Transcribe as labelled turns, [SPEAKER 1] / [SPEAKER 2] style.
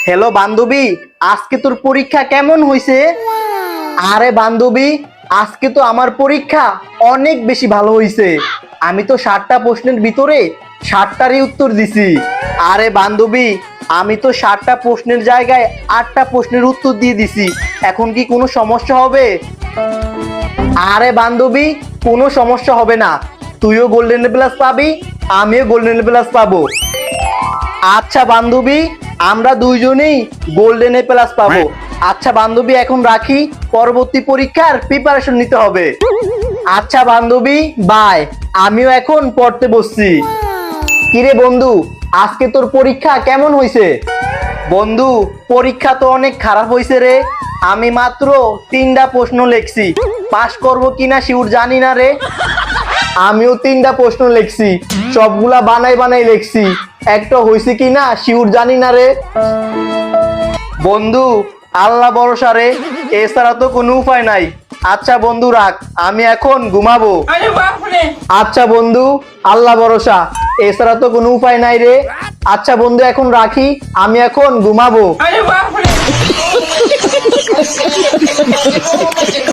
[SPEAKER 1] Hello বান্ধবী, আজকে তোর পরীক্ষা কেমন হয়েছে? আরে বান্ধবী, আজকে তো আমার পরীক্ষা অনেক বেশি ভালো হয়েছে। আমি তো 60টা প্রশ্নের ভিতরে 60টারই উত্তর দিছি। আরে বান্ধবী, আমি তো 60টা প্রশ্নের জায়গায় 8টা প্রশ্নের উত্তর দিয়ে দিছি। এখন কি কোনো সমস্যা হবে? আরে বান্ধবী, কোনো সমস্যা হবে না। তুইও গোল্ডেন প্লাস পাবি, আমিও গোল্ডেন প্লাস পাবো। আচ্ছা বান্ধবী, আমরা দুইজনেই গোল্ডেন এ প্লাস পাবো। আচ্ছা বান্ধবী, এখন রাখি, পরবর্তী পরীক্ষার প্রিপারেশন নিতে হবে। আচ্ছা বান্ধবী, বাই। আমিও এখন পড়তে বসছি। কিরে বন্ধু, আজকে তোর পরীক্ষা কেমন হয়েছে? বন্ধু, পরীক্ষা তো অনেক খারাপ হয়েছে রে। আমি মাত্র 3টা প্রশ্ন লিখছি, পাশ করব কিনা শিওর জানি না রে। আমিও 3টা প্রশ্ন লিখছি, সবগুলা বানাই বানাই লিখছি, একটা হয়েছে কিনা শিওর জানি না রে। বন্ধু, আল্লাহ ভরসা রে, এছাড়া তো কোনো উপায় নাই। আচ্ছা বন্ধু রাখ, আমি এখন ঘুমাবো। আচ্ছা বন্ধু, আল্লাহ ভরসা, এছাড়া তো কোনো উপায় নাই রে। আচ্ছা বন্ধু, এখন রাখি, আমি এখন ঘুমাবো।